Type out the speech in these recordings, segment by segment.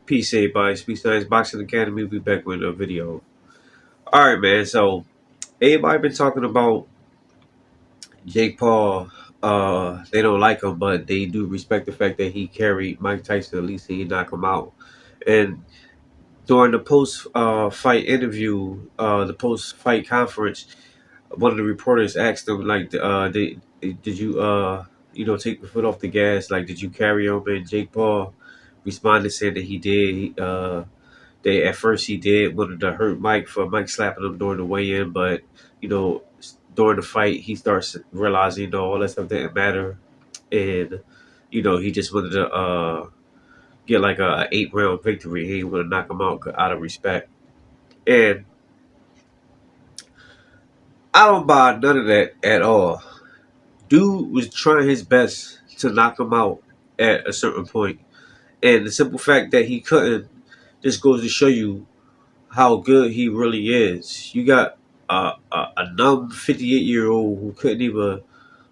Peace, everybody. Speak Science Boxing Academy. We'll be back with a video. All right, man. So everybody been talking about Jake Paul. They don't like him, but they do respect the fact that he carried Mike Tyson. At least he knocked him out. And during the post fight interview, the post fight conference, one of the reporters asked him like, did you take the foot off the gas? Like, did you carry him? And Jake Paul responded saying that he did. They at first he did wanted to hurt Mike for Mike slapping him during the weigh-in, but you know during the fight he starts realizing all that stuff didn't matter, and he just wanted to get like a 8 round victory. He didn't want to knock him out of respect, and I don't buy none of that at all. Dude was trying his best to knock him out at a certain point, and the simple fact that he couldn't just goes to show you how good he really is. You got a numb 58-year-old who couldn't even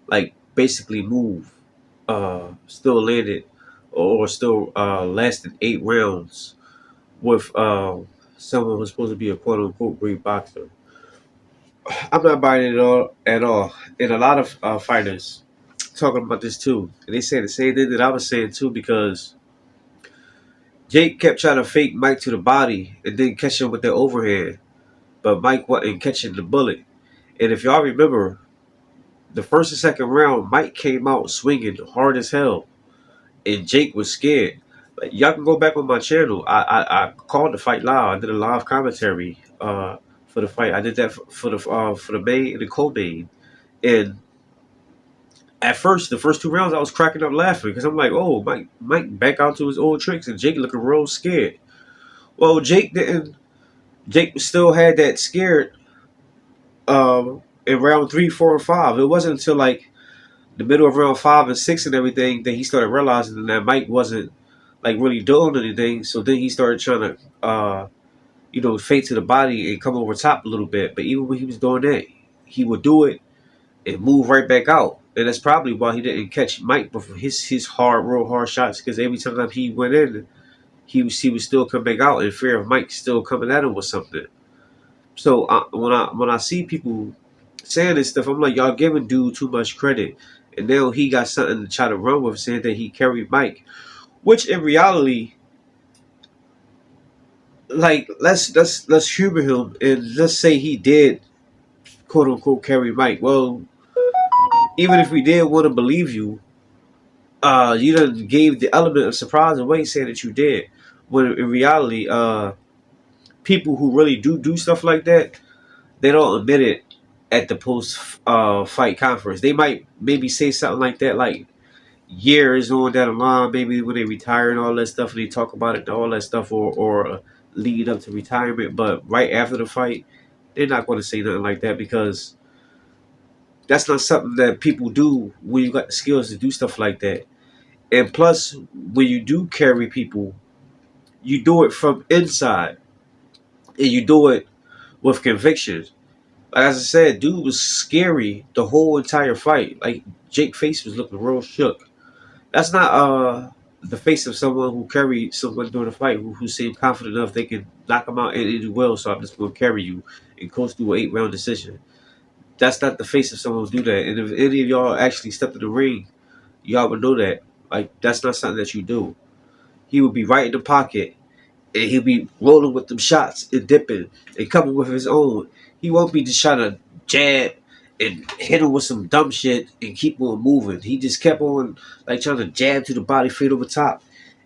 like basically move, still landed or still lasted 8 rounds with someone who's supposed to be a quote unquote great boxer. I'm not buying it at all. And a lot of fighters talking about this too. And they say the same thing that I was saying too, because Jake kept trying to fake Mike to the body and then catch him with the overhand, but Mike wasn't catching the bullet. And if y'all remember, the first and second round, Mike came out swinging hard as hell, and Jake was scared. Like, y'all can go back on my channel. I called the fight live. I did a live commentary for the fight. I did that for the main and the co-main. And at first, the first 2 rounds, I was cracking up laughing because I'm like, oh, Mike back out to his old tricks, and Jake looking real scared. Well, Jake didn't. Jake still had that scared in round 3, 4, and 5. It wasn't until like the middle of round 5 and 6 and everything that he started realizing that Mike wasn't like really doing anything. So then he started trying to, fade to the body and come over top a little bit. But even when he was doing that, he would do it and move right back out. And that's probably why he didn't catch Mike before his real hard shots. Because every time he went in, he would still come back out in fear of Mike still coming at him with something. So when I see people saying this stuff, I'm like, y'all giving dude too much credit, and now he got something to try to run with, saying that he carried Mike, which in reality, like let's humor him and let's say he did quote unquote carry Mike. Well, even if we did want to believe you, you done gave the element of surprise away, saying that you did. When in reality, people who really do stuff like that, they don't admit it at the post fight conference. They might maybe say something like that, like years on down the line, maybe when they retire and all that stuff, and they talk about it and all that stuff, or lead up to retirement. But right after the fight, they're not going to say nothing like that, because that's not something that people do when you got the skills to do stuff like that. And plus, when you do carry people, you do it from inside, and you do it with conviction. Like as I said, dude was scary the whole entire fight. Like Jake's face was looking real shook. That's not the face of someone who carried someone during the fight who seemed confident enough they can knock him out and do well. So I'm just going to carry you and coast through an 8 round decision. That's not the face of someone who do that. And if any of y'all actually stepped in the ring, y'all would know that. Like that's not something that you do. He would be right in the pocket, and he'll be rolling with them shots and dipping and coming with his own. He won't be just trying to jab and hit him with some dumb shit and keep on moving. He just kept on like trying to jab to the body, fade over top,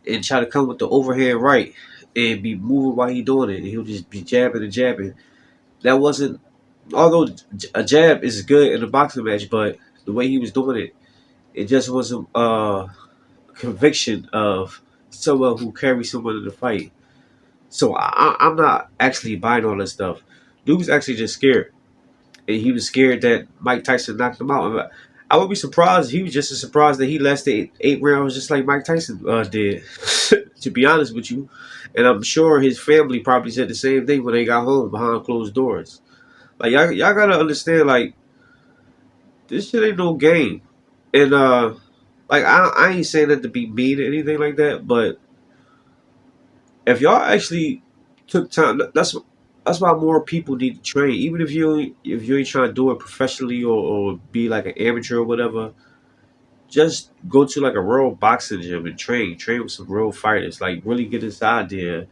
and try to come with the overhand right and be moving while he doing it. And he'll just be jabbing and jabbing. That wasn't, although a jab is good in a boxing match, but the way he was doing it, it just wasn't conviction of someone who carries someone in the fight. So I'm not actually buying all this stuff. Dude was actually just scared, and he was scared that Mike Tyson knocked him out. I would be surprised. He was just as surprised that he lasted eight rounds, just like Mike Tyson did. To be honest with you, and I'm sure his family probably said the same thing when they got home behind closed doors. Like y'all gotta understand, like this shit ain't no game. And like I ain't saying that to be mean or anything like that, but if y'all actually took time, that's why more people need to train. Even if you ain't trying to do it professionally or be like an amateur or whatever, just go to like a real boxing gym and train with some real fighters. Like really get inside there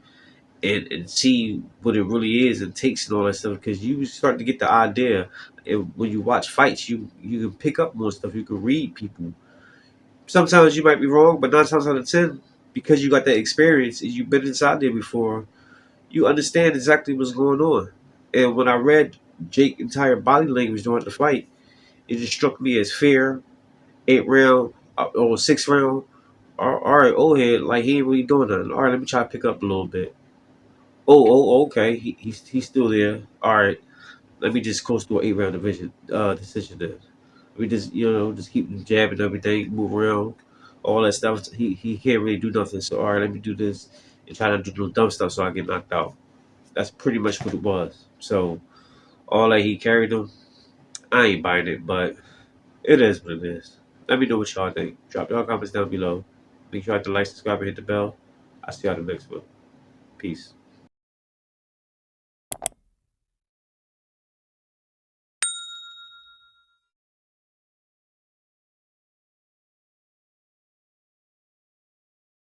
and see what it really is and takes and all that stuff. Because you start to get the idea, and when you watch fights, you can pick up more stuff. You can read people. Sometimes you might be wrong, but 9 times out of 10, because you got that experience and you've been inside there before, you understand exactly what's going on. And when I read Jake's entire body language during the fight, it just struck me as fair, 8 round or 6 round. All right, old head, like he ain't really doing nothing. All right, let me try to pick up a little bit. Okay, he's still there. All right, let me just coast through an 8 round decision then. We just just keep jabbing everything, move around, all that stuff. He can't really do nothing. So all right, let me do this and try to do little dumb stuff so I get knocked out. That's pretty much what it was. So all that he carried him, I ain't buying it, but it is what it is. Let me know what y'all think. Drop your comments down below. Make sure to like, subscribe, and hit the bell. I'll see y'all in the next one. Peace.